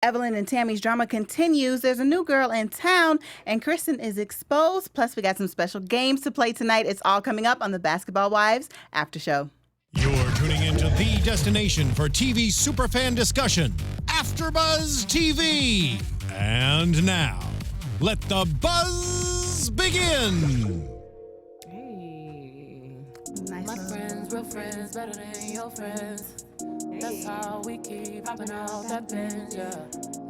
Evelyn and Tammy's drama continues. There's a new girl in town, and Kristen is exposed. Plus, we got some special games to play tonight. It's all coming up on the Basketball Wives After Show. You're tuning into the destination for TV superfan discussion, AfterBuzz TV. And now, let the buzz begin. Hey. Nice. My friends, real friends, better than your friends. That's how we keep popping out that binge, yeah.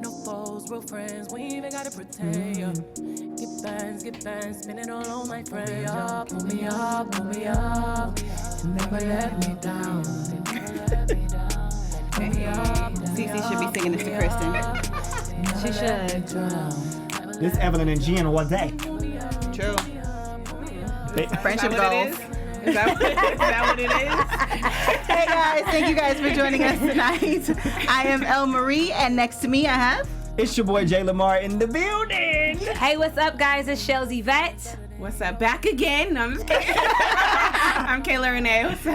No foes, real friends, we ain't even gotta pretend, yeah. Get bands, spin it all on my friend, yeah. Pull me up, never let me down. Pull me up, Cee-Cee should be singing this to Kristen. She should. This Evelyn and Jen one day. True. Friendship Is that what goals. it is? Is that what it is? Hey guys, thank you guys for joining us tonight. I am El Marie, and next to me I have... It's your boy Jay Lamar in the building. Hey, what's up, guys? It's Chellz Evette. What's up? Back again? No, I'm just kidding. I'm Kayla Rene'e. What's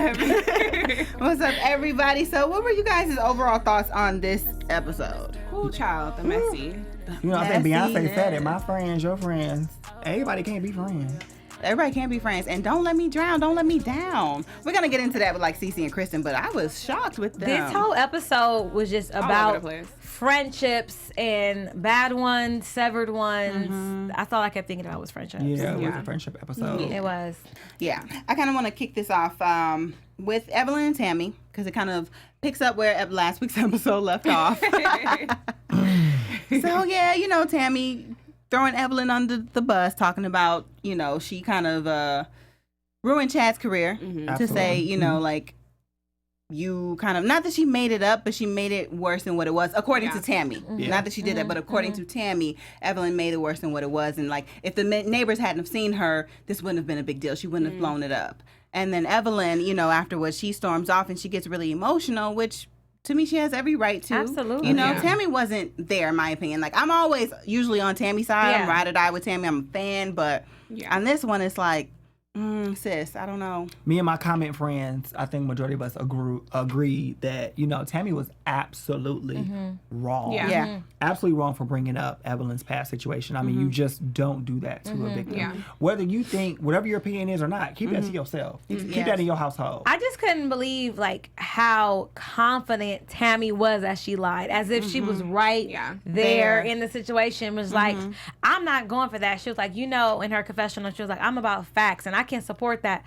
up? What's up, everybody? So what were you guys' overall thoughts on this episode? Cool child, the messy. You know, I think Beyonce Messiness. said it. My friends, your friends. Everybody can't be friends. Everybody can't be friends. And don't let me drown. Don't let me down. We're going to get into that with like Cee-Cee and Kristen, but I was shocked with them. This whole episode was just over about the place. friendships and bad ones, severed ones. That's all I kept thinking about was friendships. Yeah, it was Yeah. a friendship episode. It was. Yeah. I kind of want to kick this off with Evelyn and Tammy because it kind of picks up where last week's episode left off. So, yeah, you know, Tammy throwing Evelyn under the bus, talking about, you know, she kind of ruined Chad's career to say, Absolutely. you know, like, you kind of, not that she made it up, but she made it worse than what it was, according to Tammy. Yeah. Not that she did that, but according to Tammy, Evelyn made it worse than what it was. And, like, if the neighbors hadn't have seen her, this wouldn't have been a big deal. She wouldn't have blown it up. And then Evelyn, you know, afterwards, she storms off and she gets really emotional, which... to me, she has every right to. Absolutely. You know, Yeah. Tammy wasn't there, in my opinion. Like, I'm always usually on Tammy's side. I'm Yeah. ride or die with Tammy. I'm a fan. But Yeah. on this one, it's like, sis, I don't know. Me and my comment friends, I think majority of us agreed that, you know, Tammy was absolutely wrong. Yeah. Yeah. Absolutely wrong for bringing up Evelyn's past situation. I mean, you just don't do that to a victim. Yeah. Whether you think, whatever your opinion is or not, keep that to yourself. Keep Yes. that in your household. I just couldn't believe, like, how confident Tammy was as she lied, as if she was right Yeah. there There. in the situation. Was like, I'm not going for that. She was like, you know, in her confessional, she was like, I'm about facts, and I can support that.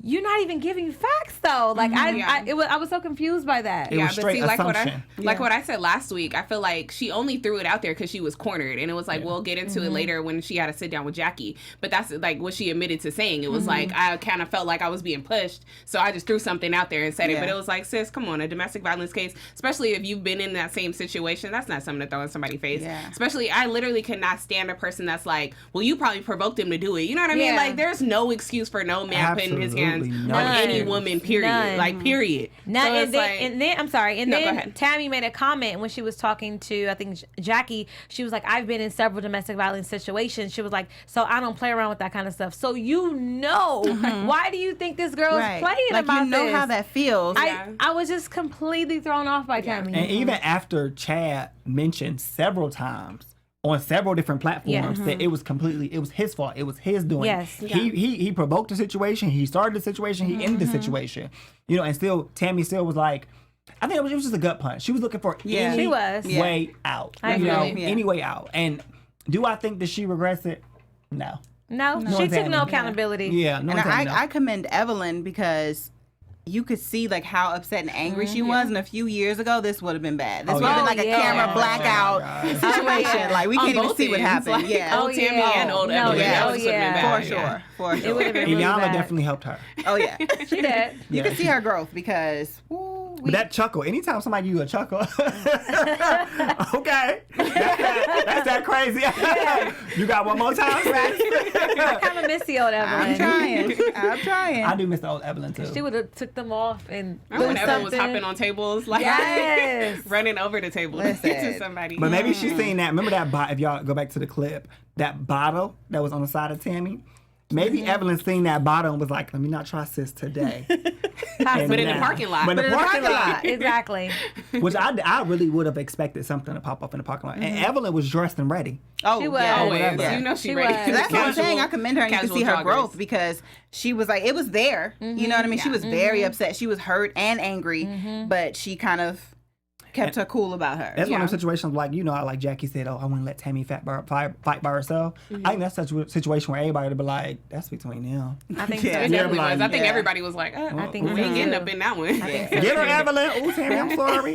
You're not even giving facts, though. Like, Yeah. I was so confused by that. It was straight like assumption. what I said last week, I feel like she only threw it out there because she was cornered, and it was like we'll get into it later when she had to sit down with Jackie. But that's like what she admitted to saying. It was like I kind of felt like I was being pushed, so I just threw something out there and said it. Yeah. But it was like, sis, come on, a domestic violence case, especially if you've been in that same situation, that's not something to throw in somebody's face. Yeah. Especially, I literally cannot stand a person that's like, well, you probably provoked him to do it. You know what I mean? Yeah. Like, there's no excuse for no man putting his hands Absolutely on none. any woman. Period. None. Like, period. Now, So and, it's then, like, and then I'm sorry, and No, go then ahead. Tammy made a comment when she was talking to, I think, Jackie. She was like, I've been in several domestic violence situations. She was like, so I don't play around with that kind of stuff. So you know, why do you think this girl is playing Like, about you know this? how that feels. I was just completely thrown off by Tammy. And even after Chad mentioned several times on several different platforms that it was his fault. It was his doing. Yes. He provoked the situation. He started the situation. He ended the situation. You know, and still Tammy still was like, I think it was just a gut punch. She was looking for Yeah. any She was. way out. I You know, agree. Yeah. any way out. And do I think that she regrets it? No. No, she took no Tammy. accountability. Yeah, no. And Tammy, no. I commend Evelyn because you could see like how upset and angry she was, and a few years ago this would have been bad. This Oh, would have yeah. been like a Oh, yeah. camera Oh, blackout God. situation. Like we On can't even both see what ends, happened. like, Yeah. old Tammy and old No, Evelyn. yeah. That Oh, was would've been yeah. bad. For sure. Yeah. For It would sure. have been And really Yana bad. definitely helped her. Oh yeah. She did. You can see her growth because But that chuckle, anytime somebody use a chuckle, okay, that's that crazy. You got one more time? I kind of miss the old Evelyn. I'm trying. I do miss the old Evelyn too. She would have took them off and Remember when do Evelyn was something. hopping on tables, like Yes. running over the table Listen. to somebody. But maybe she's seen that. Remember that bottle? If y'all go back to the clip, that bottle that was on the side of Tammy, Maybe Evelyn seen that bottle and was like, let me not try sis today. But in the parking lot. But in the parking lot. Exactly. Which I really would have expected something to pop up in the parking lot. And Evelyn was dressed and ready. Oh, She was. yeah. Always. Yeah. You know she She ready. was. That's what I'm saying. I commend her, and you can see her joggers. growth because she was like, it was there. You know what I mean? She was very upset. She was hurt and angry, but she kind of kept her cool about her. That's one of those situations like, you know, like Jackie said, I wouldn't let Tammy fight by herself. I think that's such a situation where everybody would be like, that's between them. I think Yeah. so. It definitely Yeah. was. I think Yeah. everybody was like, I think we so, ain't getting too. up in that one. I think so. Get her, Evelyn. Oh, Tammy, I'm sorry.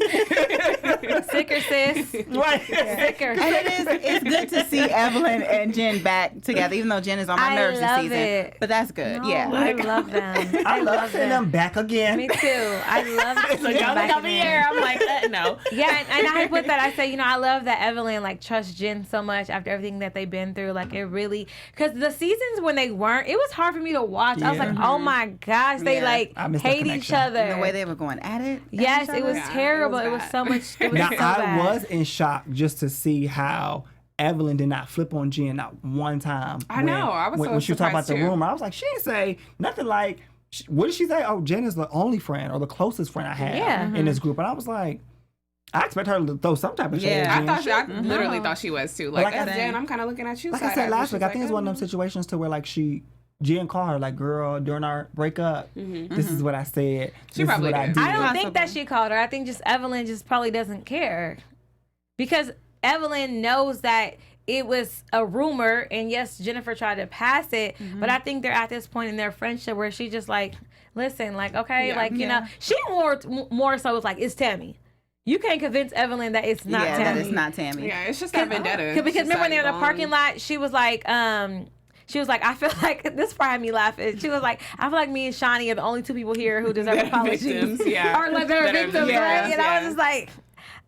Sicker, sis. Right. Sicker. And it's good to see Evelyn and Jen back together, even though Jen is on my I nerves this love season. it. But that's good. No, Yeah. I love them. I love seeing them back again. Me too. I love It's like, them y'all back look over again. here. I'm like, no. Yeah, and I put that. I say, you know, I love that Evelyn like trusts Jen so much after everything that they've been through. Like it really, because the seasons when they weren't, it was hard for me to watch. I was Yeah. like, oh my gosh, they Yeah. like I miss that hate each connection. other. And the way they were going at it. Yes, it was Yeah, terrible. it It was was bad. so much. It was Now, so I bad. was in shock just to see how Evelyn did not flip on Jen not one time. I know. I was so when she was talking about surprised, the too. rumor. I was like, she didn't say nothing like, what did she say? Oh, Jen is the only friend or the closest friend I have Yeah. in this group. And I was like, I expect her to throw some type of shade. Yeah. at I Jen. thought I literally thought she was too. Like, like I Jen, said- I'm kind of looking at you. Like I side said eye, last but week, I she's think it's like, one of them situations to where like Jen called her like, girl, during our breakup, this is what I said. This is probably what I did. did. I don't think that Possible. she called her. I think just Evelyn just probably doesn't care. Because Evelyn knows that it was a rumor, and yes, Jennifer tried to pass it, but I think they're at this point in their friendship where she just like, listen, like, okay, Yeah. like, you know, she more so was like, it's Tammy. You can't convince Evelyn that it's not Yeah, Tammy. that it's not Tammy. Yeah, it's just that vendetta. Because remember when they were in the Society parking lot, she was like, I feel like, this part had me laughing. She was like, I feel like me and Shaunie are the only two people here who deserve That are apologies. victims, yeah. Or like they're That are victims, victims, right? And I yeah. was just like,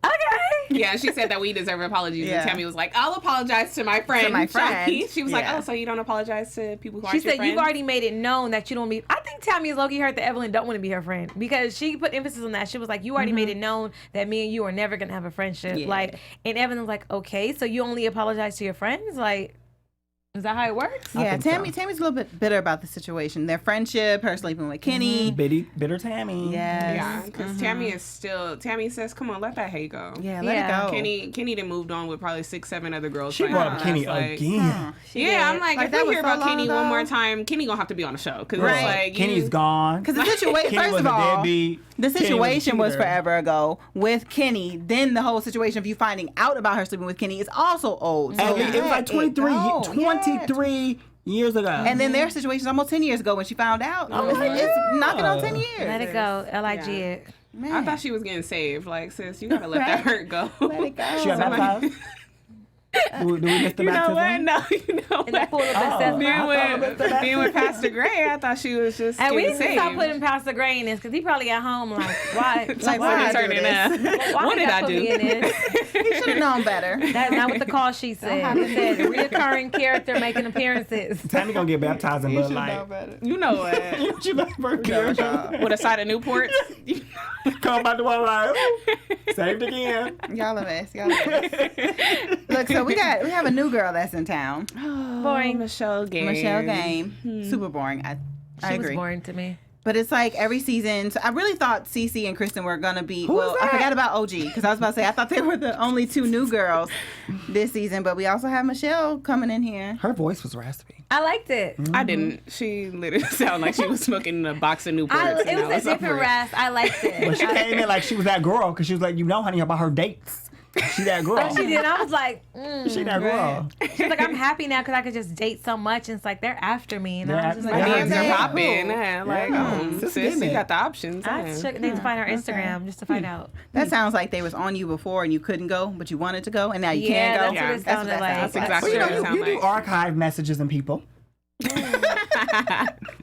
okay. Yeah, she said that we deserve apologies, Yeah. and Tammy was like, "I'll apologize to my friend." To my friend. Shaunie. She was like, Yeah. "Oh, so you don't apologize to people who aren't She your said, friends?" you've already made it known that you don't be. I think Tammy is low-key hurt that Evelyn don't want to be her friend because she put emphasis on that. She was like, you already made it known that me and you are never going to have a friendship. Yeah. Like, and Evelyn was like, okay, so you only apologize to your friends? Like, is that how it works? I Yeah, think so. Tammy's a little bit bitter about the situation. Their friendship, her sleeping with Kenny. Bitter Tammy. Yes. Yeah, because Tammy is still. Tammy says, "Come on, let that hate go." Yeah, let Yeah. it go. Kenny done moved on with probably 6-7 other girls. She by brought now. up Kenny That's like- again. Yeah, I'm like, Like, if that we was hear so about long Kenny one ago. more time, Kenny gonna have to be on the show because Right. it's like Kenny's you, gone. Because the situation, Kenny first was of a all, deadbeat. the Kenny situation was cheater. forever ago with Kenny. Then the whole situation of you finding out about her sleeping with Kenny is also old. So At least, it was like let it 23 years ago. And then their situation is almost 10 years ago when she found out. I'm like, it's knocking on 10 years. Let it go. L.I.G. Yeah. it. Man. I thought she was getting saved. Like, sis, you gotta let that hurt go. Let it go. She got baptized. Do we miss the You know baptism? what? No, you know In the what? pool of Oh. Bethesda. Being with Pastor Gray, I thought she was just And we getting need to stop saved. putting Pastor Gray in this because he probably at home like, why? Like, Why why did I turn do it this? up? Why What you did gotta I put do? me in this? You should have known better. That's not what the call sheet said. It said reoccurring character making appearances. Tammy gonna get baptized in Bud Light. better. You know what? She better character. With a side of Newports. Come back to one like, saved again. Y'all a mess. Y'all a mess. Look, so we have a new girl that's in town. Boring. Michelle Game. Michelle Game. Super boring. I She was agree. boring to me. But it's like every season. So I really thought Cee-Cee and Kristen were gonna be. Who is Well, I that? forgot about OG because I was about to say I thought they were the only two new girls this season. But we also have Michelle coming in here. Her voice was raspy. I liked it. I didn't. She literally sounded like she was smoking a box of Newports. It was a different rest. I liked it. But she came in like she was that girl because she was like, you know, honey, about her dates. She that girl. Oh, she did. I was like, She that girl. she's like, I'm happy now because I could just date so much. And it's like, they're after me. And I was just They're like, after DMs Yeah. are Yeah. popping. Yeah, like, Yeah. sis, Getting you it. got the options. I yeah. need to find her Instagram just to find out. That sounds like they was on you before and you couldn't go, but you wanted to go, and now you Yeah, can go. that's what it sounded that like. sounds That's exactly Well, you what know, it sounds you do like. archive messages and people.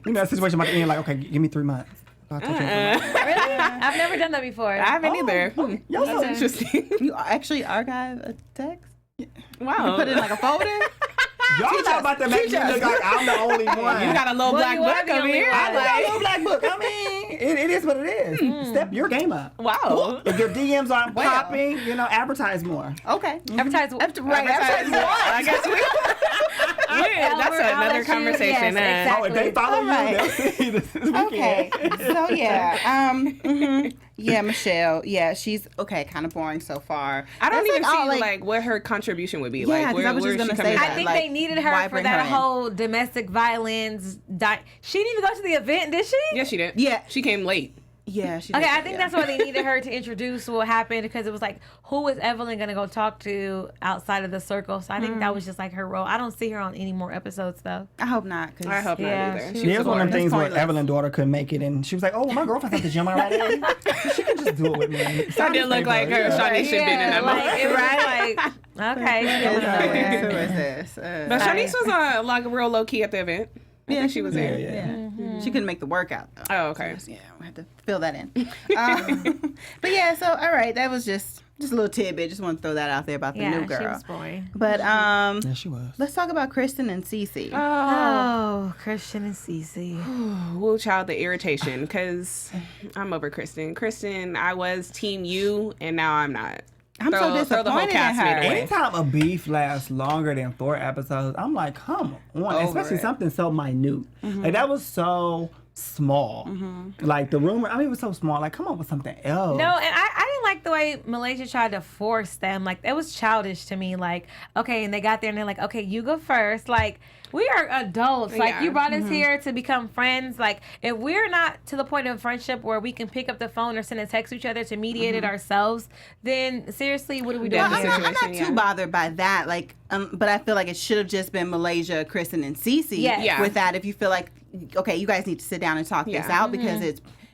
You know, that situation about the end, like, okay, give me 3 months. I'll touch you in 3 months. Really? I've never done that before. I haven't either. Y'all That's so interesting. You actually archive a text? Wow. Put it in like a folder? Y'all not about to make me look like I'm the only one. You got a little black book over here. I got a little black book. I mean, it is what it is. Step your game up. Wow. If your DMs aren't popping, advertise more. Okay. Advertise Right. Advertise Advertise what? I guess that's another conversation. Yes, Oh, if they follow you, they'll see this weekend. Okay. So yeah. Yeah, Michelle. Yeah, she's kind of boring so far. I don't That's even all, see what her contribution would be. Yeah, like 'cause where, I was where just is she gonna say coming that. I think from? they needed why her for bring that her in? whole domestic violence. She didn't even go to the event, did she? Yeah, she did. Yeah. She came late. Yeah. She Okay, did, I think that's why they needed her to introduce what happened, because it was like, who is Evelyn going to go talk to outside of the circle? So I think that was just like her role. I don't see her on any more episodes though. I hope not. 'Cause I hope Yeah, not either. she She Yeah, was it's one of them boring. things where pointless. Evelyn's daughter couldn't make it, and she was like, "Oh, my girlfriend's at the gym already. She can just do it with me." That didn't look like her. Shaunie should have been in that like, movie. it was like, okay. she didn't know it. Who is this? But Shaunie was like real low key at the event. I think she was there. Yeah. She couldn't make the workout though. Oh, okay. Yeah, we had to fill that in. But yeah, so all right, that was just a little tidbit. Just want to throw that out there about the new girl. she was boring. But Yeah, she was. let's talk about Kristen and Cee-Cee. Oh, Christian and Cee-Cee. Woo child, the irritation, because I'm over Kristen. Kristen, I was team you, and now I'm not. I'm so throw the whole disappointed in castmate her. away. Anytime a beef lasts longer than 4 episodes, I'm like, come on. Especially it. something so minute. Like, that was so small. Like, the rumor, it was so small. Like, come up with something else. No, and I didn't like the way Malaysia tried to force them. Like, it was childish to me. Like, okay, and they got there and they're like, okay, you go first. Like, we are adults. Like, Yeah. you brought us here to become friends. Like, if we're not to the point of friendship where we can pick up the phone or send a text to each other to mediate it ourselves, then seriously, what are we doing Yeah, here? I'm not situation, too yeah. bothered by that. Like, but I feel like it should have just been Malaysia, Kristen, and Cee-Cee. Yes. Yeah. With that, if you feel like, okay, you guys need to sit down and talk this Yeah. out because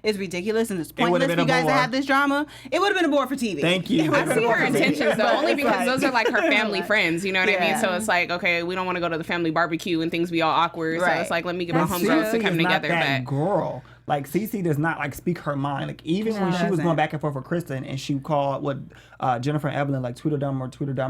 it's ridiculous and it's would've pointless been for you a guys to bore. have this drama. It would have been a bore for TV. Thank you. It would've I been a see bore her for TV. intentions though, only because those are like her family friends. You know what I mean? Yeah. So it's like, okay, we don't want to go to the family barbecue and things be all awkward. So Right. it's like, let me get my That's homegirls to Cee-Cee come is not together. that But girl. Like, Cee-Cee does not, like, speak her mind. Like, even when she was doesn't. going back and forth with Kristen and she called Jennifer and Evelyn, like, Tweedledum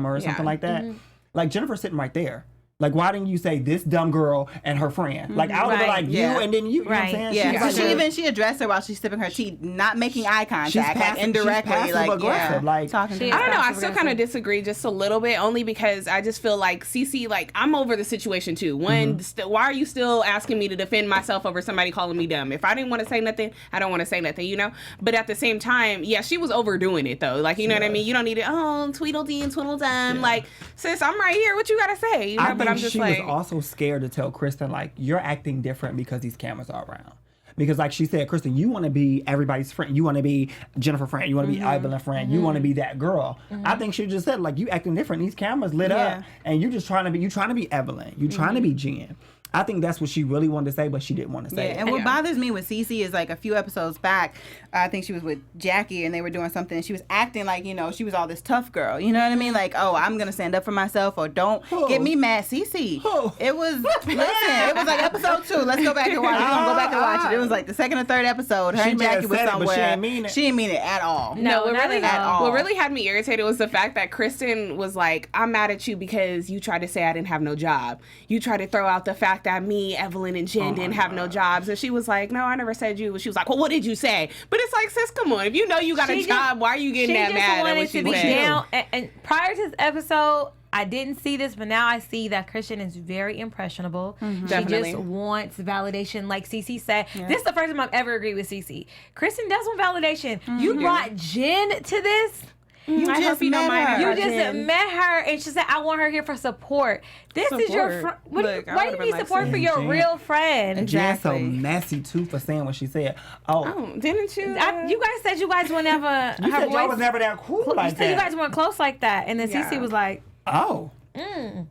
or something like that. Like, Jennifer's sitting right there. Like, why didn't you say this dumb girl and her friend? Like, I would have been Right. like, you Yeah. and then you. You know what I'm Right. saying? Yeah, She's so like, she addressed her while she's sipping her tea, not making eye contact, She's like passive- indirectly, she's like passive-aggressive, like, talking to She her. I don't know. I Passive still kind of disagree just a little bit, only because I just feel like Cee-Cee, like, I'm over the situation too. One, why are you still asking me to defend myself over somebody calling me dumb? If I didn't want to say nothing, I don't want to say nothing, you know? But at the same time, yeah, she was overdoing it though. Like, you know what I mean? You don't need it. Oh, Tweedledee and Tweedledum. Like, sis, I'm right here. What you gotta say? You know? I But think I'm just she like, was also scared to tell Kristen, like, you're acting different because these cameras are around. Because, like she said, Kristen, you want to be everybody's friend. You want to be Jennifer friend. You want to be Evelyn friend. You want to be that girl. I think she just said, like, you acting different. These cameras lit up, and you just trying to be Evelyn. You trying to be Jen. I think that's what she really wanted to say, but she didn't want to say Yeah, it. and what bothers me with Cee-Cee is like a few episodes back, I think she was with Jackie and they were doing something and she was acting like, you know, she was all this tough girl. You know what I mean? Like, oh, I'm going to stand up for myself or don't get me mad. Cee-Cee. It was, listen, it was like episode 2. Let's go back and watch it. We're going to go back and watch it. It was like the second or third episode. Her She and may have Jackie was said it, but somewhere. she didn't mean it. She didn't mean it at all. No, what not really at all. What really had me irritated was the fact that Kristen was like, I'm mad at you because you tried to say I didn't have no job. You tried to throw out the fact that me, Evelyn, and Jen didn't have no jobs. And she was like, no, I never said you. She was like, well, what did you say? But it's like, sis, come on. If you know you got a job, why are you getting that mad at what she She just wanted to said? be down. And prior to this episode, I didn't see this, but now I see that Kristen is very impressionable. She Definitely. just wants validation, like Cee-Cee said. This is the first time I've ever agreed with Cee-Cee. Kristen does want validation. You brought Jen to this. You I just hope you don't met mind her. her. You just Jen. met her, and she said, "I want her here for support." This is your Support? friend. Look, I Why do would've you been need like, support for saying your Jen. real friend? And Jen's so Exactly. messy, too, for saying what she said. Oh, Oh, didn't you? You guys said you guys were never. you her said y'all voice- was never that cool You like said that. you guys weren't close like that, and then Yeah. Cee-Cee was like, Oh, Jen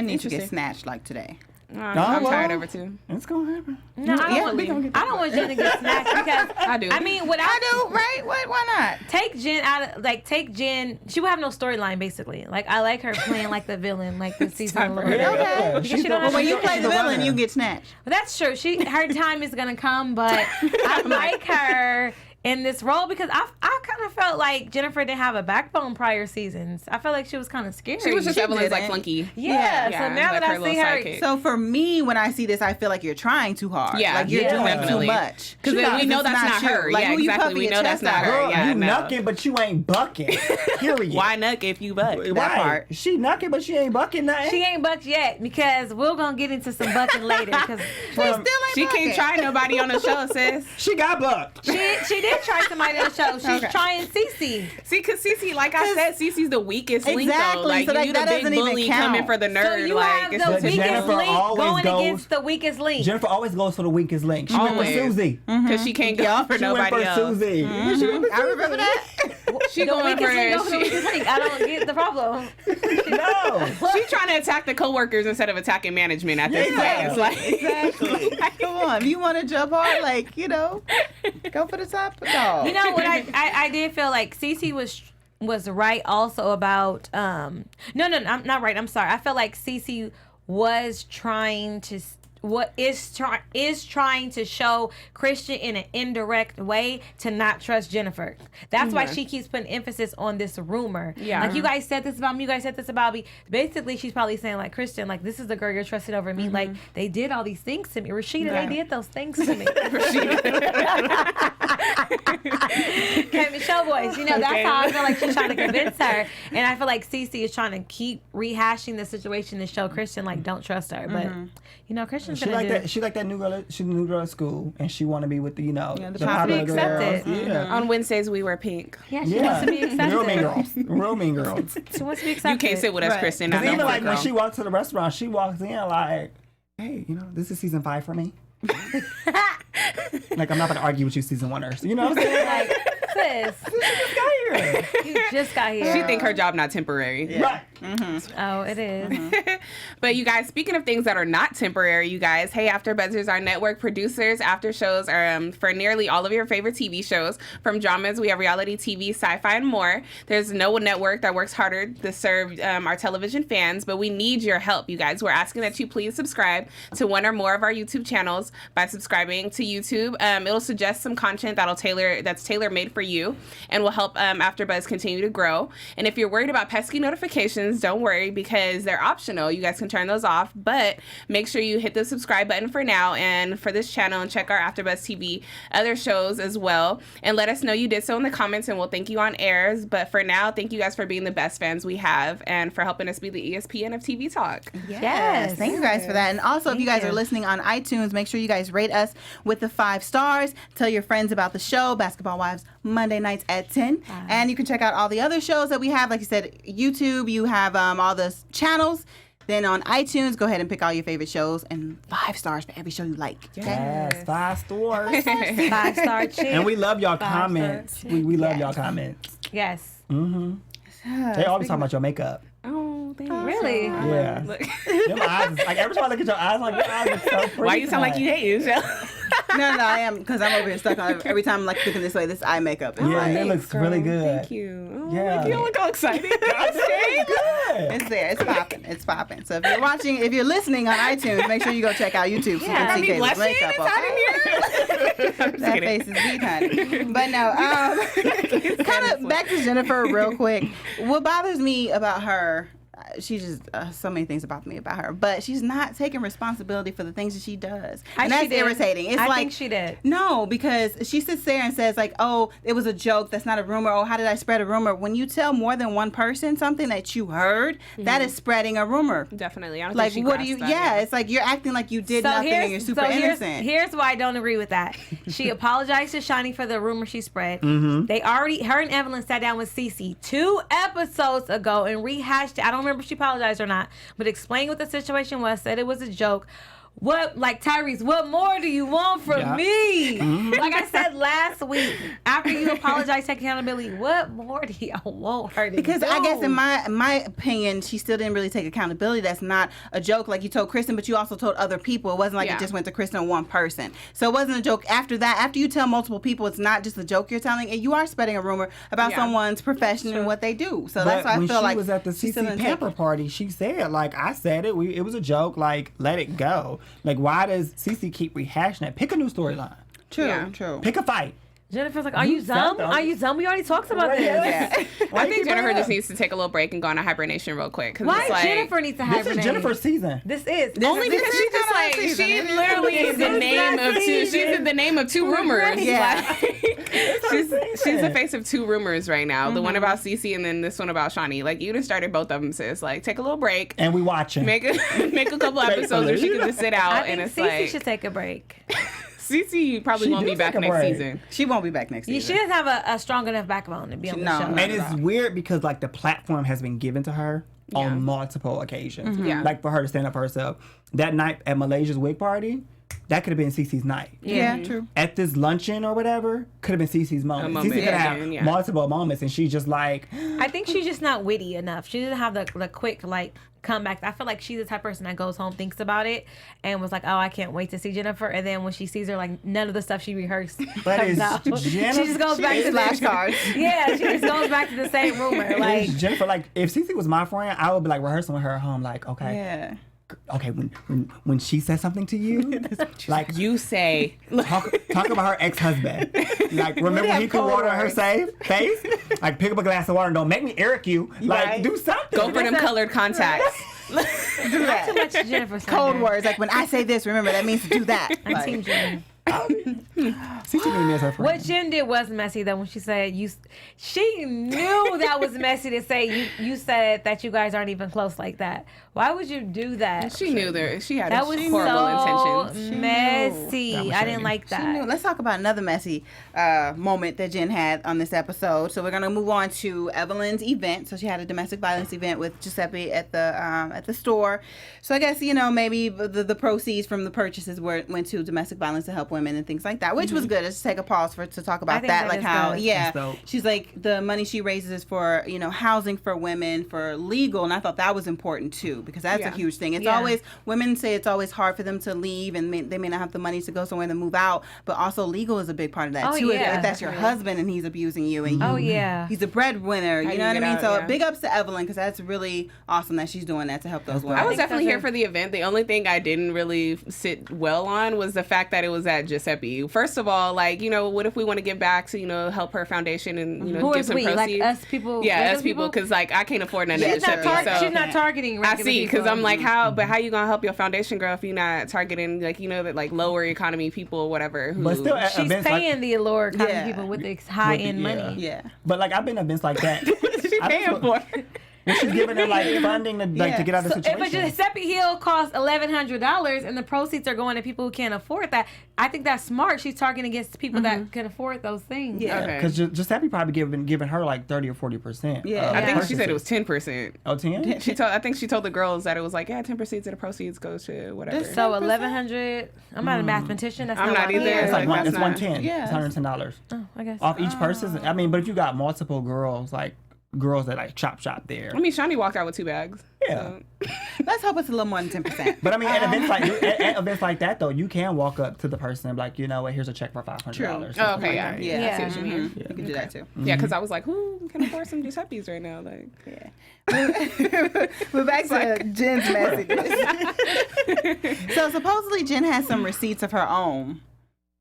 needs to get Interesting. snatched like today. I'm well. tired of it too. it's going to happen. "No, I don't, I don't want Jen to get snatched because I do. I mean, without I do, right? Why not? take Jen out of take Jen, she would have no storyline basically. Like I like her playing like the villain, like the season. time a for little her. bit. Yeah. Because She's she don't the- have When you to- play she's the the villain, runner. you get snatched. But that's true. Her time is gonna come, but I like her in this role because I kind of felt like Jennifer didn't have a backbone prior seasons. I felt like she was kind of scary. She was just Evelyn's like flunky. Yeah. So now like that I see her, sidekick. So for me, when I see this, I feel like you're trying too hard. Yeah, like you're doing definitely. too much. Because we know that's not you. her. Like, Yeah, who you exactly. puffing We your know that's chest not out? her. Girl, Yeah, you no. knucking, but you ain't bucking. Period. Why nuck if you buck? That part. She knucking, but she ain't bucking nothing. she ain't bucked yet because we're gonna get into some bucking later. Because She can't try nobody on the show, sis. She got bucked. she did try somebody on the show. She's trying Cee-Cee. See, because Cee-Cee, like I said, Cece-C's the weakest link, though. Exactly, Like, so, like, you the that big doesn't even bully count. coming for the nerd. So you like, have it's the just- weakest Jennifer link always going goes- against the weakest link. Jennifer always goes for the weakest link. She went for Always. Susie. Because she can't go for She went nobody for else. Susie. She went for I remember that. She the going weakest link for over the weakest link. I don't get the problem. No. She's trying to attack the coworkers instead of attacking management at this Yeah. point. It's like, Exactly. Come on, if you want to jump hard, like go for the top dog. You know what I did feel like Cee-Cee was right also about no I'm not right. I'm sorry. I feel like Cee-Cee was trying to is trying to show Christian in an indirect way to not trust Jennifer. That's why she keeps putting emphasis on this rumor. Yeah. Like, you guys said this about me, you guys said this about me. Basically, she's probably saying, like, Christian, like, this is the girl you're trusting over me. Like, they did all these things to me. Rashida, they did those things to me. Okay, Michelle Boyce, that's how I feel like she's trying to convince her. And I feel like Cee-Cee is trying to keep rehashing the situation to show Christian, like, don't trust her. But, Christian's She gonna like do that. She like that new girl. She's the new girl at school, and she want to be with the the popular be girls. accepted. Yeah. on Wednesdays, we wear pink. Yeah, she wants to be accepted. Real mean girls. Real mean girls. She wants to be You accepted. can't sit with us, Right. Kristen. Because I know even like girl. when she walks to the restaurant, she walks in like, "Hey, this is season 5 for me." Like, I'm not gonna argue with you, season 1ers. You know what I'm saying? Like, Sis, you just got here. She think her job not temporary. right. Oh, it is. But you guys, speaking of things that are not temporary, you guys, hey, AfterBuzzers are network producers. After shows are for nearly all of your favorite TV shows. From dramas, we have reality TV, sci-fi, and more. There's no network that works harder to serve our television fans, but we need your help, you guys. We're asking that you please subscribe to one or more of our YouTube channels. By subscribing to YouTube, it'll suggest some content that's tailor-made for you and will help AfterBuzz continue to grow. And if you're worried about pesky notifications, don't worry, because they're optional. You guys can turn those off, but make sure you hit the subscribe button for now and for this channel, and check our AfterBuzz TV other shows as well, and let us know you did so in the comments, and we'll thank you on airs. But for now, thank you guys for being the best fans we have and for helping us be the ESPN of TV talk. Yes. Thank you guys for that. And also, if you guys you. are listening on iTunes, make sure you guys rate us with the 5 stars. Tell your friends about the show, Basketball Wives, Monday nights at 10. And you can check out all the other shows that we have. Like you said, YouTube, you have all the channels. Then on iTunes, go ahead and pick all your favorite shows and 5 stars for every show you like. Okay? Yes, 5 stars. 5-star chick. And we love y'all 5 comments. stars. We love y'all comments. Yes. They always talk about your makeup. Oh, thanks. Really? Yeah. Look. Them eyes, like every time I look at your eyes, like your eyes look so pretty. Why you sound like you hate yourself? No, I am, because I'm over here stuck on every time I'm like looking this way, this eye makeup. It's Yeah, like, that looks really good. Thank you. Oh, Yeah. You don't look all excited. I think it's good. it's there. It's popping. It's popping. So if you're listening on iTunes, make sure you go check out YouTube so you can see Be Kayla's blushing makeup. inside Okay? in here. I'm just That kidding. face is beat, honey. But no, kind of back to Jennifer real quick. What bothers me about her, she just so many things about me about her, but she's not taking responsibility for the things that she does, and that's irritating. It's I like, think she did. No, because she sits there and says like, "Oh, it was a joke. That's not a rumor. Oh, how did I spread a rumor?" When you tell more than one person something that you heard, that is spreading a rumor. Definitely. I don't Like, think she what do you? grasped that Yeah, yet. it's like you're acting like you did nothing and you're super innocent. Here's why I don't agree with that. She apologized to Shaunie for the rumor she spread. They her and Evelyn sat down with Cee-Cee 2 episodes ago and rehashed it. I don't remember if she apologized or not, but explained what the situation was, said it was a joke. Like Tyrese, what more do you want from me? Like I said last week, after you apologize, take accountability, what more do y'all want her to Because do? I guess in my opinion, she still didn't really take accountability. That's not a joke. Like you told Kristen, but you also told other people. It wasn't like it just went to Kristen and one person. So it wasn't a joke. After that, after you tell multiple people, it's not just a joke you're telling, and you are spreading a rumor about someone's profession and what they do. So that's why I feel like when she was at the she Cee-Cee still didn't pamper take- party, she said, like, I said it. It was a joke. Like, let it go. Like, why does Cee-Cee keep rehashing it? Pick a new storyline. True, Yeah. true. Pick a fight. Jennifer's like, are you dumb? Are you dumb? We already talked about this. Yeah. I think Jennifer just needs to take a little break and go on a hibernation real quick. Why it's like, Jennifer needs to hibernate? This is Jennifer's season. This is. Only because she just like, she literally is the name of two. She's in the name of two rumors. Yeah. She's the face of two rumors right now. The one about Cee-Cee and then this one about Shaunie. Like, you done started both of them, sis. Like, take a little break. And we watching. Make a couple episodes where she can just sit out. I and think it's Cee-Cee like, should take a break. Cee-Cee probably She won't do be back take a next break. season. She won't be back next She season. doesn't have a strong enough backbone to be on the No, show. no. And it's weird because like the platform has been given to her on multiple occasions. Yeah. Like for her to stand up for herself. That night at Malaysia's wig party, that could have been Cece's night. Yeah, true. At this luncheon or whatever, could have been Cece's moment. moment, Cece could have yeah. multiple moments, and she's just like, I think she's just not witty enough. She doesn't have the quick like comeback. I feel like she's the type of person that goes home, thinks about it, and was like, "Oh, I can't wait to see Jennifer." And then when she sees her, like none of the stuff she rehearsed But comes it's out. She Jennifer- just goes back to flashcards. Yeah, she just goes back to the same rumor. Like, Jennifer, like if Cece was my friend, I would be like rehearsing with her at home, like, okay, Yeah. okay, when she says something to you, like You say, talk about her ex-husband. Like, remember when he have put cold water on her words. face? Like, pick up a glass of water and don't make me Eric you. Like, Right. do something. go for them colored contacts. Do not too that. much Jennifer. Cold Sander. words. Like when I say this, remember that means to do that. I'm Like, Team Jen. Cece made me as her friend. What Jen did was messy though when she said she knew that was messy to say you said that you guys aren't even close like that. Why would you do that? She knew she had That was horrible so intentions. messy. That was I didn't shady. like She knew. that. Let's talk about another messy moment that Jen had on this episode. So we're gonna move on to Evelyn's event. So she had a domestic violence event with Giuseppe at the store. So I guess maybe the proceeds from the purchases went to domestic violence to help women and things like that, which was good. Let's take a pause to talk about think that. that Like is how good. yeah, That's dope. she's like the money she raises is for housing for women, for legal, and I thought that was important too because that's a huge thing. It's Yeah. always women say it's always hard for them to leave and they may not have the money to go somewhere to move out, but also legal is a big part of that Oh, too. yeah. If that's your husband and he's abusing you and Oh yeah. he's a breadwinner, you do know you what I get mean? out? So Yeah. big ups to Evelyn because that's really awesome that she's doing that to help those women. I was think definitely that's here a- for the event. The only thing I didn't really sit well on was the fact that it was at Giuseppe. First of all, like, what if we want to give back to, help her foundation and, Who give is some we? proceeds? Like us people? Yeah, regular us people, because, like, I can't afford none of She's Giuseppe. not, so she's not targeting I regular see, because people. I'm like, but how you going to help your foundation girl if you're not targeting, like, that, like, lower economy people or whatever? Who, But still, at She's events paying the lower economy Yeah. people with the high end yeah. money. yeah. But like I've been at events like that. she paying for it. When she's giving them like funding to to get out of the So if a situation. Giuseppe Hill costs $1,100 and the proceeds are going to people who can't afford that, I think that's smart. She's targeting against people that can afford those things. Yeah. Okay. Because Giuseppe probably giving her like 30 or 40%. Yeah. I think Yeah. she said it was 10%. Oh, 10? I think she told the girls that it was like 10% of the proceeds goes to whatever. So 1,100. I'm not a mathematician. That's I'm not why either. here. It's like Like, it's that's not- 110. Yeah. It's $110 Oh, I guess. off each person. I mean, but if you got multiple girls, like girls that like chop there. I mean, Shaunie walked out with 2 bags. Yeah. So. Let's hope it's a little more than 10%. But I mean, at events like that though, you can walk up to the person and be like, you know what, here's a check for $500. True. Oh, okay, yeah. Like Yeah. I see what you mean. You can do that too. Yeah, because I was like, who can afford some Giuseppe's right now? Like, We're back to Jen's messages. So supposedly Jen has some receipts of her own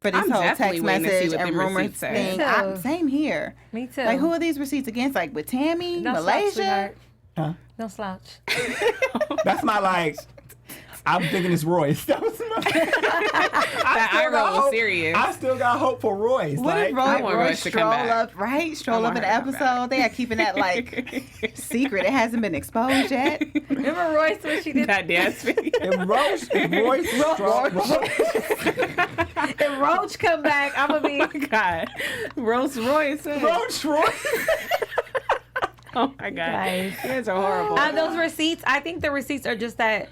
for this I'm whole definitely text waiting to see message what and them rumor receipts say. thing. Me too. Same here. Me too. Like, who are these receipts against? Like with Tammy, Don't slouch, Malaysia? sweetheart. Huh? Don't slouch. That's my like. I'm thinking it's Royce. That was my. that still eye roll got was hope- serious. I still got hope for Royce. What like, if I want Roy Royce to come stroll back. up, right? Stroll I up want in the her to come back. episode. They are keeping that like secret. It hasn't been exposed yet. Remember Royce when she did that dance video. If Roach come back, I'm gonna be. Oh my God. Rolls Royce. Royce. Oh my God. Guys. You guys are horrible. Those receipts, I think the receipts are just that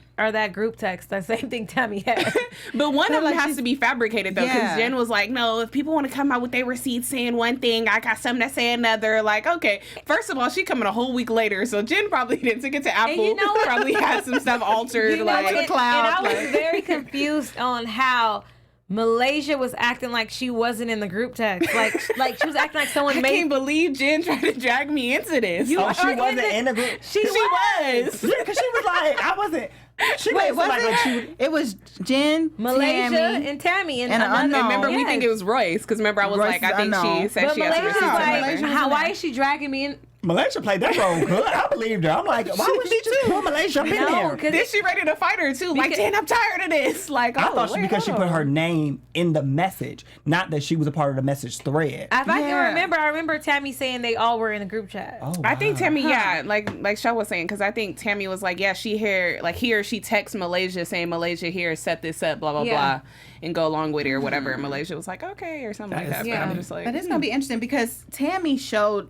group text. The same thing Tammy had. But one of them like has she's- to be fabricated though, because Yeah. Jen was like, "No, if people want to come out with their receipts saying one thing, I got some that say another." Like, okay, first of all, she coming a whole week later, so Jen probably didn't took it to Apple. you know what? Probably had some stuff altered. You know like, what? the cloud, and I was like- very confused on how Malaysia was acting like she wasn't in the group text. Like she was acting like someone I can't believe Jen tried to drag me into this. Oh, she wasn't in the group. She was. Yeah, because she was like, I wasn't. She Wait, was like, it was Jen, Malaysia, Tammy, and Tammy. And an unknown. Remember, we Yes. think it was Royce, because remember, I was Royce like, I think unknown. she said But she has to Malaysia's receive like, something. why is she dragging me in? Malaysia played that role good. I believed her. I'm like, why would she just pull Malaysia up in No, there? because Then she ready to fight her too. Like, Jen, I'm tired of this. Like, I thought because she put her name in the message, not that she was a part of the message thread. if I can remember, I remember Tammy saying they all were in a group chat. Oh, I think wow. Tammy, yeah, like Shaw was saying, because I think Tammy was like, yeah, she or she texts Malaysia saying, Malaysia here, set this up, blah, blah, blah, and go along with it or whatever. And Malaysia was like, okay, or something like that. But I'm just like, But it's gonna be interesting because Tammy showed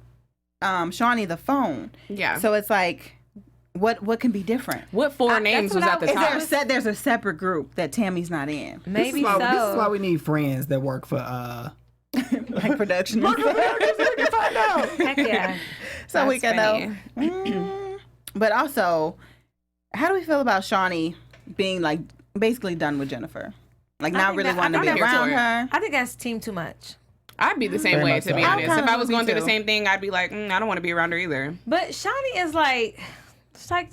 Shaunie the phone. yeah. So it's like, what can be different? What four names was at the top? There's a separate group that Tammy's not in, Maybe This is why so. we need friends that work for like production. we can find out. Heck yeah. So we can That's know. But also, how do we feel about Shaunie being like basically done with Jennifer? Like not think really that- wanting I to be think around that's- her. I think that's team too much. I'd be the same Very way, much to so. be I'm honest. kinda If I was would going be through the too. same thing, I'd be like, I don't want to be around her either. But Shaunie is like, it's like,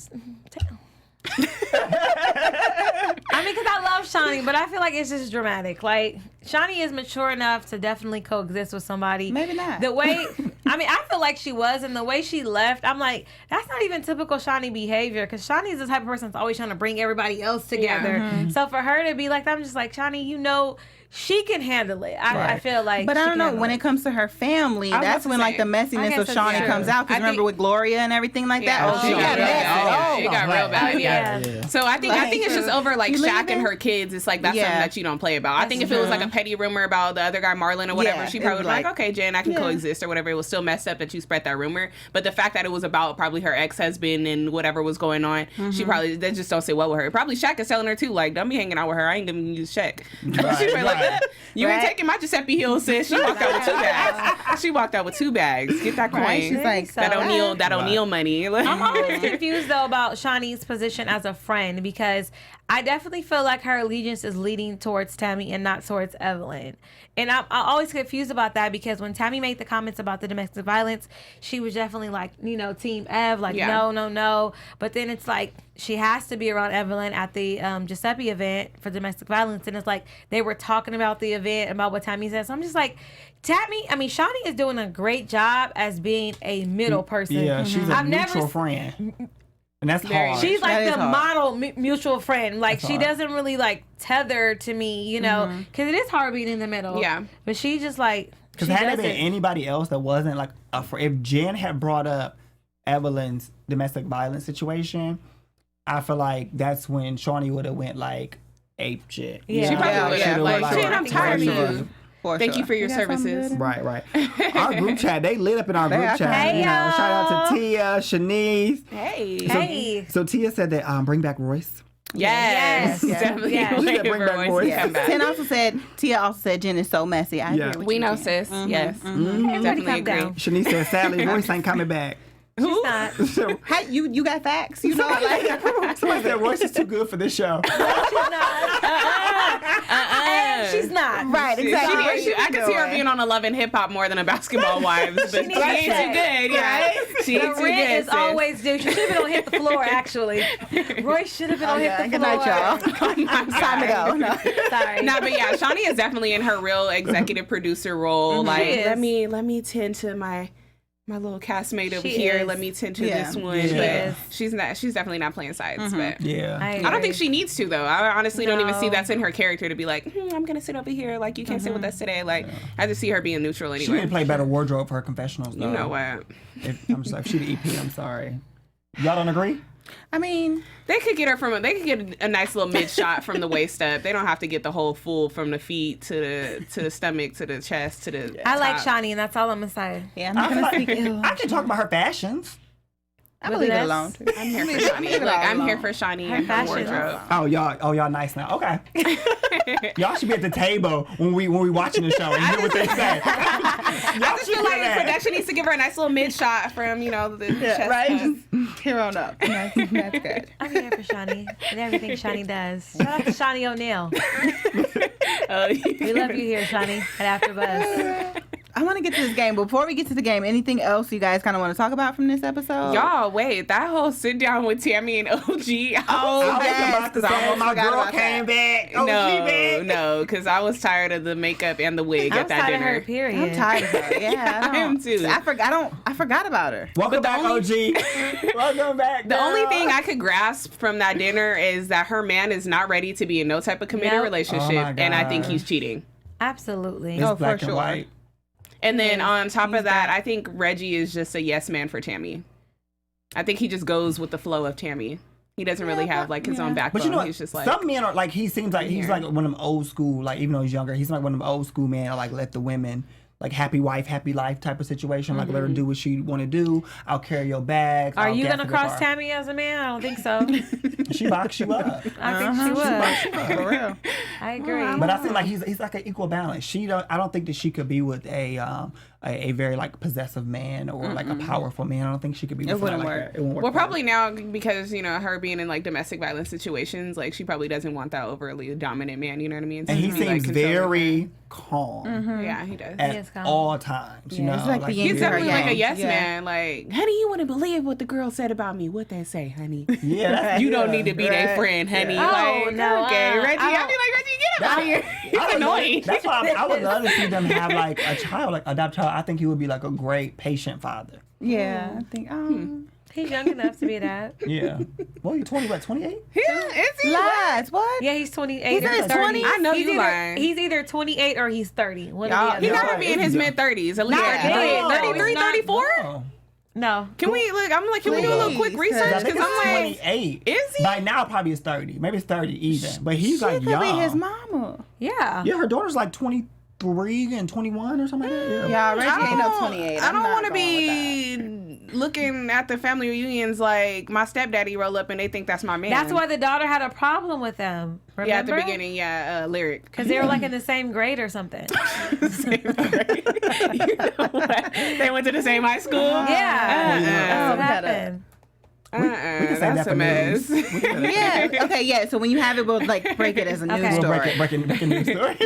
I mean, because I love Shaunie, but I feel like it's just dramatic. Like, Shaunie is mature enough to definitely coexist with somebody. Maybe not. The way, I mean, I feel like she was, and the way she left, I'm like, that's not even typical Shaunie behavior, because Shaunie is the type of person that's always trying to bring everybody else together. Mm-hmm. So for her to be like, I'm just like, Shaunie, you know, she can handle it. I feel like, But I she don't can know, handle when it it comes to her family, I was that's about to when like say, the I messiness guess of that's Shaunie true. comes out. Because I remember think- with Gloria and everything like that? Yeah. Oh, she Oh, got yeah. messy. It got real bad, yeah. So I think it's just over like You Shaq leaving? and her kids. It's like that's Yeah. something that you don't play about. I think if it was like a petty rumor about the other guy Marlon or whatever, Yeah, she it probably was would be like, like- okay, Jen, I can coexist or whatever. It was still messed up that you spread that rumor. But the fact that it was about probably her ex-husband and whatever was going on, she probably they just don't sit well with her. Probably Shaq is telling her too, like, don't be hanging out with her. I ain't giving you the check. Right, She was like, right. you ain't Right. taking my Giuseppe Hills, sis. She walked out with 2 bags. She walked out with 2 bags. Get that coin. Right? She's like, so. that O'Neal money. I'm always confused though about Shaunie's position as a friend, because I definitely feel like her allegiance is leading towards Tammy and not towards Evelyn. And I'm always confused about that, because when Tammy made the comments about the domestic violence, she was definitely like, you know, Team Ev, like, Yeah. no. But then it's like she has to be around Evelyn at the Giuseppe event for domestic violence. And it's like they were talking about the event, about what Tammy said. So I'm just like, Shaunie is doing a great job as being a middle person. Yeah, she's a I've neutral never friend. And that's Very- hard. She's like That is the hard. model mutual friend. Like, That's she hard. doesn't really like tether to me, you know, because it is hard being in the middle. Yeah. But she just like, Because she had there doesn't. been anybody else that wasn't like if Jen had brought up Evelyn's domestic violence situation, I feel like that's when Shaunie would have went like ape shit. Yeah. She probably Yeah, would yeah, have. for Like, sure. Jen, I'm tired of For you. sure. For Thank sure. you for your got something services. good? Right. Our group chat, they lit up in our They group are chat. Hey, You know, y'all. shout out to Tia, Shanice. Hey. Hey. So Tia said that bring back Royce. Yes. Yes. Definitely. Yes. She said bring For back Royce Royce. to come back. Tia also said Jen is so messy. I Yeah. agree with We you, know, Jen. sis. Yes. Everybody Definitely calm agree. down. Shanice said sadly Royce ain't coming back. She's not. So How, you got facts? You know, like somebody said Royce is too good for this show. She's not. And she's not. right, exactly. What I can see her being on a Love and Hip Hop more than a Basketball Wives, but she needs ain't that. too good. Yeah, she The ain't too rent good. is always due. She should have been on Hit the Floor, actually. Roy should have been on Hit the Good Floor. night, y'all. It's time to go. No. Sorry. No, but yeah, Shaunie is definitely in her real executive producer role. Like, is. let me tend to my little castmate over She here. is. Let me tend to Yeah. this one. She But is. she's definitely not playing sides. But Yeah. I don't think she needs to, though. I honestly don't even see No. that's in her character to be like, I'm going to sit over here. Like, you can't sit with us today. Like, I just see her being neutral She anyway. didn't play better wardrobe for her confessionals though. You know what? I'm just like, she the EP, I'm sorry. Y'all don't agree? I mean, They could get a nice little mid shot from the waist up. They don't have to get the whole full from the feet to the stomach to the chest to the I like top. Shaunie, and that's all I'm going to say. yeah, I'm not gonna speak ill. I can talk about her fashions. I believe it alone. I'm here for Shaunie. Look, I'm here for Shaunie and her wardrobe. Oh, y'all nice now. Okay. Y'all should be at the table when we watching the show and hear what they say. I just feel like production needs to give her a nice little mid shot from, the chest. Right? Just here on up. That's good. I'm here for Shaunie and everything Shaunie does. Shout out to Shaunie O'Neal. We love you here, Shaunie, at AfterBuzz. I want to get to this game. Before we get to the game, anything else you guys kind of want to talk about from this episode? Y'all, wait. That whole sit down with Tammy and OG. I was about to say, my girl came back. No, because I was tired of the makeup and the wig at that dinner. Her, period. I'm tired of her. Yeah, I am too. I forgot about her. Welcome back, OG. Welcome back, girl. The only thing I could grasp from that dinner is that her man is not ready to be in no type of committed relationship, and I think he's cheating. Absolutely. It's black and white. And then on top of that, I think Reggie is just a yes man for Tammy. I think he just goes with the flow of Tammy. He doesn't really have like his own backbone. But he's just like, some men are like, he seems like he's like one of them old school, like even though he's younger, he's like one of them old school men that like let the women, like happy wife, happy life type of situation. Like let her do what she want to do. I'll carry your bags. Are you gonna cross Tammy as a man? I don't think so. She box you up. I think she would. For real. I agree. But I feel like he's like an equal balance. I don't think that she could be with a very like possessive man or like a powerful man. I don't think she could be with somebody like that. It wouldn't work. Well, probably now because her being in like domestic violence situations, like she probably doesn't want that overly dominant man. You know what I mean? And he seems very calm. Yeah, he does. At all times, you know. He's definitely like a yes man. Like, honey, you wouldn't believe what the girl said about me. What they say, honey? Yeah, you don't need to be their friend, honey. Yeah. Like, no, okay, Reggie. I'd be like, Reggie, get him out of here. He's annoying. That's why I would love to see them have like a child, like adopt a child. I think he would be like a great patient father. Yeah, I think. He's young enough to be that. Yeah. Well, you're 28? Yeah, is he? Lies. What? Yeah, he's 28 He or said 30. 20? I know you lying. He's either 28 or he's 30. One Y'all- of the He other. gotta be in his mid-30s. At least Not 33, 34? No. No. Can we look? I'm like, can we do a little quick research? I think Because it's I'm like, 28. is he? By now, probably it's 30. Maybe it's 30 even. But he's like She could young. be his mama. Yeah. Yeah, her daughter's like 23 and 21 or something like that. Yeah, Reggie ain't no 28. I don't want to be looking at the family reunions like my stepdaddy roll up and they think that's my man. That's why the daughter had a problem with them. Remember? Yeah, at the beginning, Lyric. Because they were like in the same grade or something. You know what? They went to the same high school? Yeah. That's what happened. We can say that That's for a mess. news. Yeah. Okay. Yeah. So when you have it, we'll like break it as a news Okay. We'll story. breaking news story.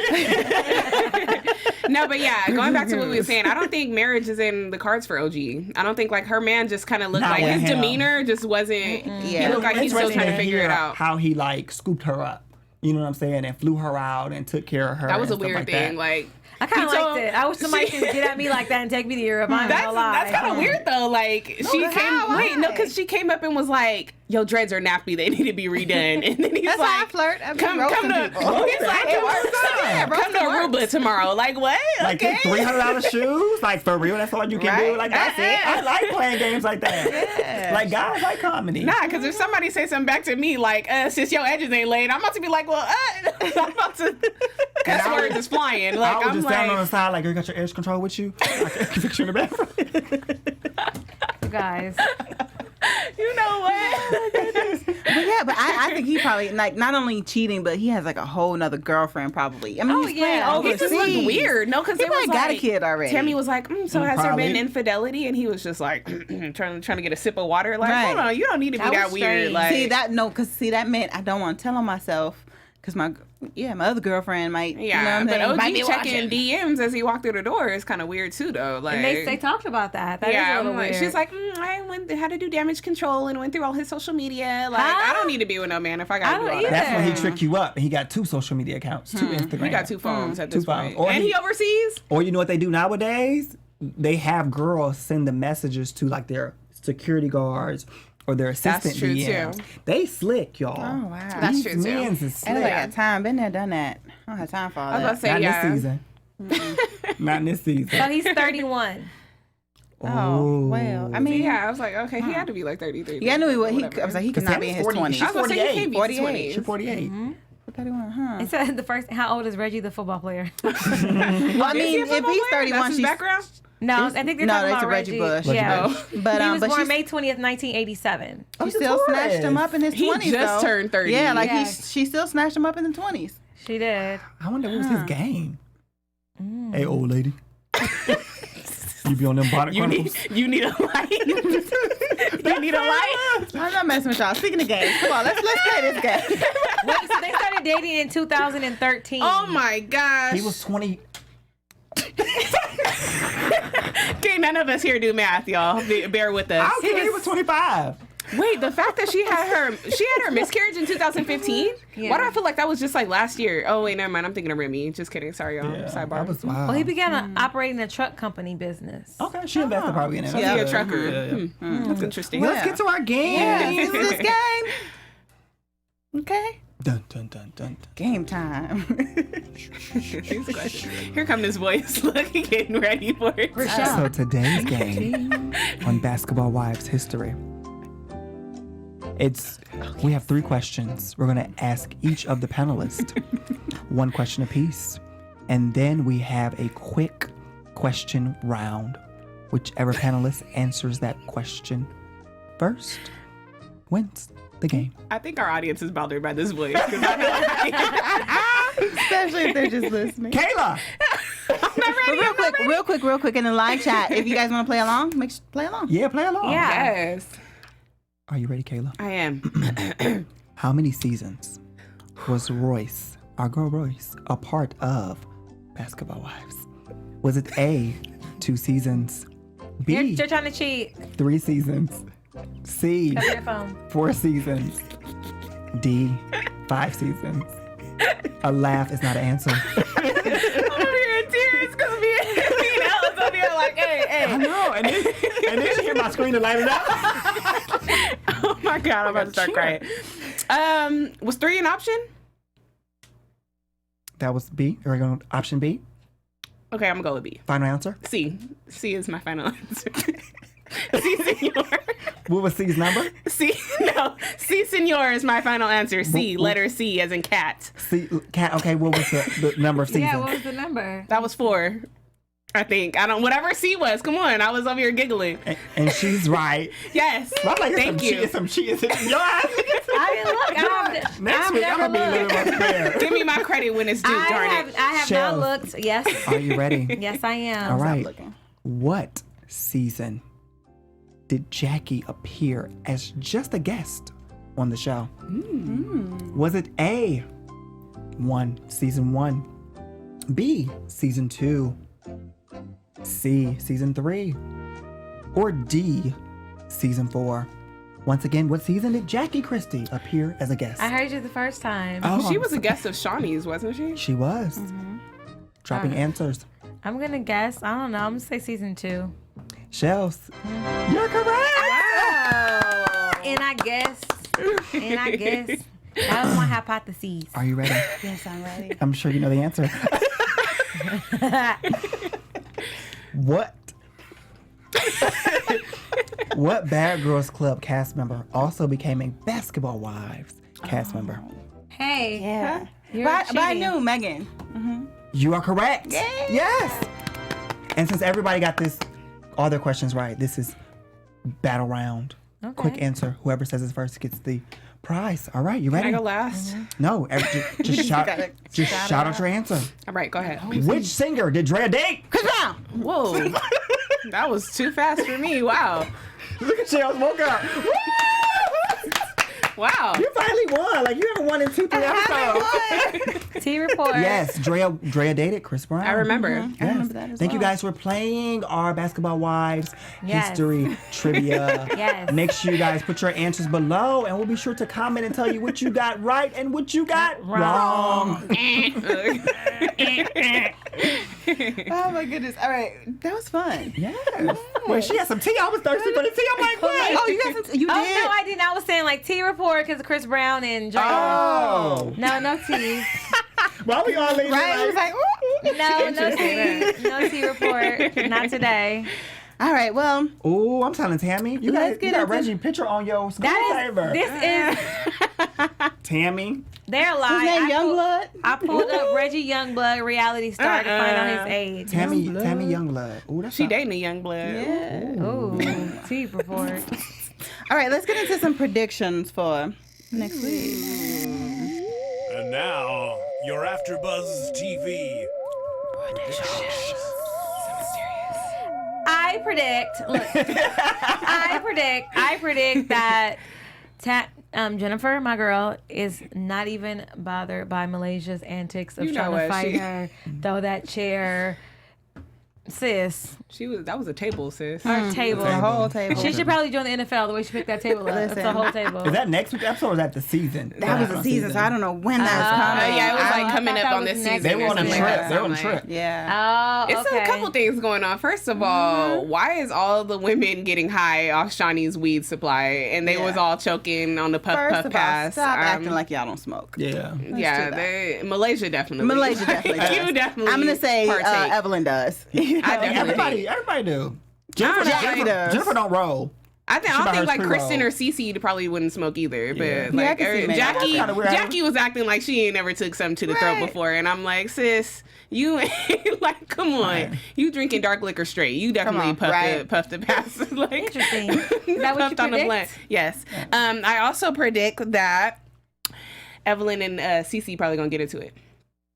No, but yeah, going back to what we were saying, I don't think marriage is in the cards for OG. I don't think like her man just kind of looked Not like with his him. demeanor just wasn't. Yeah. He looked like he's still trying to figure it out. How he like scooped her up. You know what I'm saying? And flew her out and took care of her. That was a and stuff weird like thing. that. Like I kind of liked it. I wish somebody could get at me like that and take me to Europe. I'm not gonna lie. That's kind of weird though. Like because she came up and was like, "Yo, dreads are nappy. They need to be redone." And then he's That's like, how I flirt. I'm "Come roasting to people. he's like, It works. come to Aruba tomorrow." Like what? Like Okay. $300 shoes, like for real. That's all you can do. Like that's it. I like playing games like that. Yeah. Like guys like comedy. Nah, because if somebody say something back to me like, since your edges ain't laid, I'm about to be like, well, I'm about to. Cuss words is flying. Like I was I'm just like, down on the side, like, you got your edge control with you? I can fix you in the bathroom. You guys. you know what? But yeah, but I think he probably like not only cheating, but he has like a whole nother girlfriend probably. I mean, he's playing He overseas. just looked weird. No, because He it was probably got a like, kid already. Tammy was like, so has there Probably. been infidelity? And he was just like, trying to get a sip of water. Like, Right. hold on, you don't need to be That that was weird. strange. Like, that meant I don't want to tell on myself because my other girlfriend might. yeah, you know but what I mean? OG checking DMs as he walked through the door is kind of weird too, though. Like, And they talked about that. That is yeah, a little I'm like, weird. she's like, I had to do damage control and went through all his social media. Like, Huh? I don't need to be with no man if I got to do all either. that. That's when he tricked you up. And he got 2 social media accounts, 2 Instagram. He got 2 phones at this 2 phones. point. Or And he overseas? Or you know what they do nowadays? They have girls send the messages to like their security guards or their assistant true, DMs. too. They slick, y'all. Oh, wow. That's These true, too. men's is I slick. got time. Been there, done that. I don't have time for all I was that. about to say, Not yeah. this season. Not in this season. So he's 31. Oh, well. I mean, Yeah, I was like, okay, he had to be like 33. Yeah, I knew he was. whatever. I was like, he could not be in his 40. 20s. She's I was gonna say, he 48. can't be 48. She's 48. 31, huh? It said how old is Reggie the football player? Well, I Is he mean, a if football he's player? 31, That's his she's background? No, I think they're No, talking that's about Reggie Bush. Yeah. But He was but born she's, May 20th, 1987. she still snatched him up in his 20s. He just turned 30. Yeah, like Yeah. she still snatched him up in the 20s. She did. I wonder what was his game. Hey, old lady. You be on them bonnet chronicles? You need a light. You need a light. I'm not messing with y'all. Speaking of games, come on, let's play this game. Wait, so they started dating in 2013. Oh my gosh. He was 20. Okay, none of us here do math, y'all. Bear with us. Okay, he was 25. Wait, the fact that she had her miscarriage in 2015? Yeah. Why do I feel like that was just like last year? Oh wait, never mind. I'm thinking of Rene'e. Just kidding. Sorry, y'all. Sidebar. That was wild. Well, he began operating a truck company business. Okay, she invested probably in it. Be Yeah. a trucker. Yeah. That's interesting. Well, let's get to our game. Yeah, this is this game. Okay. Dun, dun, dun, dun, dun. Game time. These questions. Here come this voice. Look, he getting ready for it. So today's game on Basketball Wives history. We have 3 questions. We're gonna ask each of the panelists 1 question apiece, and then we have a quick question round. Whichever panelist answers that question first wins the game. I think our audience is bothered by this voice. 'Cause I know Especially if they're just listening. Kayla, But real quick in the live chat, if you guys want to play along, play along. yeah, play along. Yeah. Yes, Are you ready, Kayla? I am. How many seasons was Royce, our girl Royce, a part of Basketball Wives? Was it A, 2 seasons, B, You're trying to cheat. 3 seasons, C, Cover your phone. 4 seasons, D, 5 seasons? A laugh is not an answer. I'm over here in tears because me and Alice over here like, hey. I know, and then you hear my screen to light it up. Oh my God, I'm about to start crying. Was 3 an option? That was B. Are we going option B? Okay, I'm gonna go with B. Final answer? C. C is my final answer. C, senor. What was C's number? C, no. C, senor is my final answer. C, letter C as in cat. C, cat. Okay, what was the number of seasons? Yeah, what was the number? That was 4. I think. Whatever C was. Come on. I was over here giggling. And she's right. Yes. I'm like, Thank you. Some cheese. Your ass. I didn't look. Next week, I'm going to be a little more prepared. Give me my credit when it's due, darn it. I have Chellz. not looked. Yes. Are you ready? Yes, I am. All right. looking. What season did Jackie appear as just a guest on the show? Was it A, season 1, B, season 2, C, season 3, or D, season 4? Once again, what season did Jackie Christie appear as a guest? I heard you the first time. Oh, She was a guest of Shaunie's, wasn't she? She was. Dropping answers. I'm going to guess. I don't know. I'm going to say season 2. Chellz, you're correct. And I guess. That was my hypothesis. Are you ready? Yes, I'm ready. I'm sure you know the answer. What Bad Girls Club cast member also became a Basketball Wives cast member? Hey. Yeah. You're But I cheating. knew Megan. You are correct. Yay. Yes. And since everybody got all their questions right, this is battle round. Okay. Quick answer. Whoever says it first gets the prize. All right, you Can ready? I go last? No, just shout out your answer. All right, go ahead. Which singer did Drea date? Chris Brown. Whoa. That was too fast for me. Wow. Look at Chellz, woke up. Wow. You finally won. Like, you haven't won in 2-3 episodes. T report. Yes, Drea dated Chris Brown. I remember. Yes. I remember that as Thank you well. guys for playing our Basketball Wives Yes. history trivia. Yes. Make sure you guys put your answers below, and we'll be sure to comment and tell you what you got right and what you got wrong. Oh my goodness. All right. That was fun. Yes. Well, she had some tea. I was thirsty for the tea. I'm like, what? Oh, you got some. You Oh, did. no, I didn't. I was saying like T report because of Chris Brown and Dre. Oh. No T. Why we all leaving? Right? It was like, ooh. No T. No T report. Not today. All right. Well, Oh, I'm telling Tammy. You Let's got get into- Reggie's picture on your screensaver. This is Tammy, They're lying. His name Youngblood? I pulled up Reggie Youngblood reality star to find out his age. Tammy Youngblood. Ooh, that's She dating a young blood. Yeah. Ooh, T report. All right, let's get into some predictions for next week. And now, your AfterBuzz TV I predict that Jennifer, my girl, is not even bothered by Malaysia's antics of trying to fight her, throw that chair. Sis. That was a table, sis. Her table. The whole table. She should probably join the NFL the way she picked that table up. That's the whole table. Is that next week's episode or is that the season? That was the season, so I don't know when that's coming. Yeah, it was like coming up on this season. They were on a or trip. something. They were on a trip. Yeah. Oh, It's a couple things going on. First of all, why is all the women getting high off Shaunie's weed supply? And they was all choking on the puff First puff of all, pass. stop acting like y'all don't smoke. Yeah. Malaysia definitely. Malaysia definitely does. You definitely. I'm gonna say partake. Evelyn does. I definitely. Everybody do. Jackie does. Jennifer don't roll. I don't about think her like pre-roll. Kristen or Cee-Cee probably wouldn't smoke either. But Yeah. Yeah, I like can see maybe. That's kinda weird. Jackie was acting like she ain't never took something to the throat before, and I'm like, sis, you ain't like, come on, Right. you drinking dark liquor straight. You definitely on, puffed right. the pass. Like, Interesting. Is that what you puffed on the predict? blunt. Yes. I also predict that Evelyn and Cee-Cee probably gonna get into it.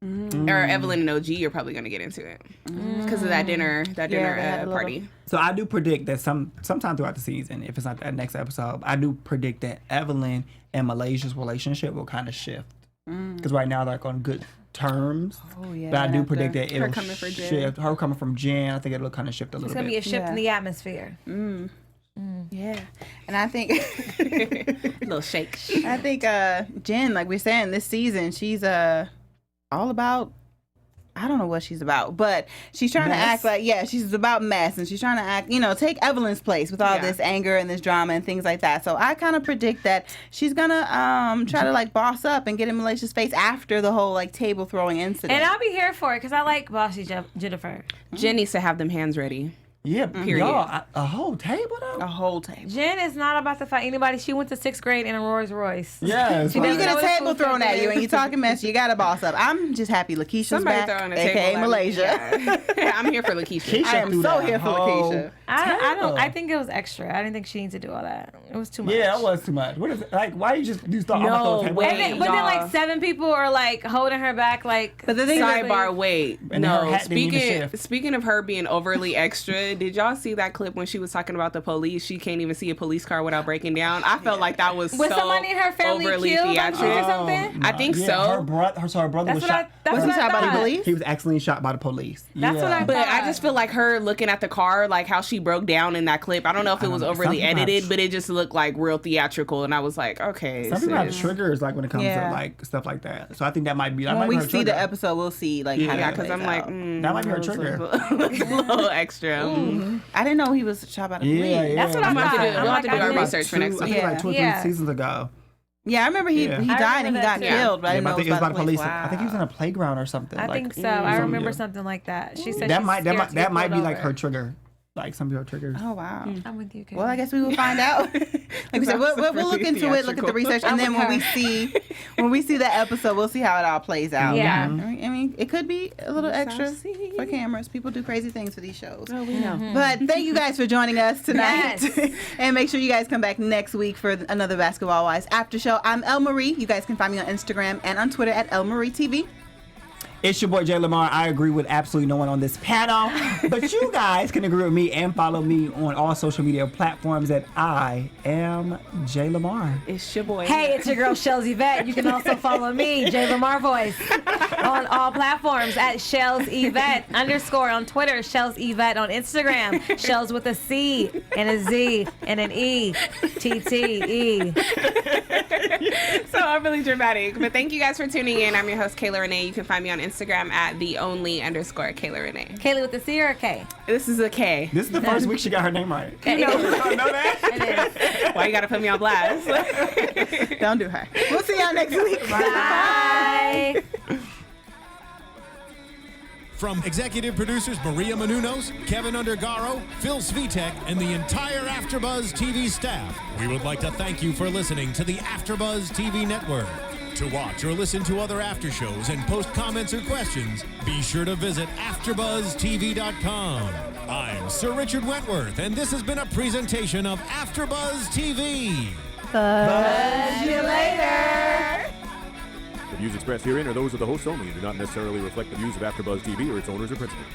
Or Evelyn and OG are probably gonna get into it because of that dinner they had a little- party. So I do predict that sometime throughout the season, if it's not that next episode, I do predict that Evelyn and Malaysia's relationship will kind of shift. Because right now they're like on good terms. Oh, yeah. But I do predict that it'll coming for Jen. shift. Her coming from Jen, I think it'll kind of shift a It's little going to be a bit. shift in the atmosphere. Yeah. And I think Little shake. I think Jen, like we're saying, this season, she's all about, I don't know what she's about, but she's trying to act like, she's about mess, and she's trying to act, take Evelyn's place with all this anger and this drama and things like that. So I kind of predict that she's gonna try to like boss up and get in Malaysia's face after the whole like table throwing incident. And I'll be here for it because I like bossy Jennifer. Jen needs to have them hands ready. Yeah, Period. y'all, a whole table though? a whole table. Jen is not about to fight anybody. She went to 6th grade in a Rolls Royce. Yeah. She When you doesn't get know a what table food thrown at is. you and you talking mess, you gotta boss up. I'm just happy Lakeisha's Somebody back, throwing a aka table at me. Malaysia. Yeah. I'm here for Lakeisha. I am threw so that here for whole Lakeisha. I don't. table. I think it was extra. I didn't think she needed to do all that. It was too much. Yeah, it was too much. What is it? Like, why you just thought I'm gonna throw a table? wait. But then like 7 people are like holding her back. Like, But the thing is, Sidebar, wait. And her No, hat didn't even shift. speaking of her being overly extra, did y'all see that clip when she was talking about the police? She can't even see a police car without breaking down. I felt like that was was so somebody in her family overly killed on theatrical. Tuesday or something? I think Yeah, so. Her brother was That's what I. shot. That's was what he I shot by the thought. police? He was accidentally shot by the police. That's what I But I thought. just feel like her looking at the car, like how she broke down in that clip. I don't know if it was overly Some people edited, have- but it just looked like real theatrical. And I was like, okay. Some people have sis. triggers like when it comes Yeah. to like stuff like that. So I think that might be. That when might we be her see the trigger. episode, we'll see like how Yeah, that Because plays I'm like, out. That might be her that was trigger. a little extra. I didn't know he was shot by the police. Yeah. That's what I I'm gonna have to thought. do- we'll have to do our I didn't- research for next I week. think like 2 or 3 Yeah. seasons ago. Yeah, I remember he Yeah. he I died and he remember got that too. killed, but I Yeah, didn't but know I think it was by the police. I think he was in Wow. a playground or something. I like, think so. I some- remember yeah. something like that. She said That she's might scared to that get might be pulled like her over. trigger. Like some people triggers. Oh wow. I'm with you, Kayla. Well, I guess we will find out. Like we said, we'll look into it, look at the research, and then when we see that episode, we'll see how it all plays out. Yeah. I mean, it could be a little extra for cameras. People do crazy things for these shows. Oh, we know. But thank you guys for joining us tonight. Yes. And make sure you guys come back next week for another Basketball Wise After Show. I'm Elle Marie. You guys can find me on Instagram and on Twitter at Elle Marie TV. It's your boy Jay Lamar. I agree with absolutely no one on this panel, but you guys can agree with me and follow me on all social media platforms at I am Jay Lamar. It's your boy. Hey, it's your girl Chellz Evette. You can also follow me, J Lamar Voice, on all platforms at Chellz Evette _ on Twitter, Chellz Evette on Instagram, Chellz with a C and a Z and an E, TTE. So I'm really dramatic. But thank you guys for tuning in. I'm your host, Kayla Rene'e. You can find me on Instagram at _Kayla Rene'e. Kayla with a C or a K? This is a K. This is the first week she got her name right. It You is. don't know that? It is. Why you gotta put me on blast? Don't do her. We'll see y'all next week. Bye. From executive producers Maria Menounos, Kevin Undergaro, Phil Svitek, and the entire AfterBuzz TV staff, we would like to thank you for listening to the AfterBuzz TV network. To watch or listen to other after shows and post comments or questions, be sure to visit AfterBuzzTV.com. I'm Sir Richard Wentworth, and this has been a presentation of AfterBuzz TV. Buzz you later. The views expressed herein are those of the hosts only and do not necessarily reflect the views of AfterBuzz TV or its owners or principals.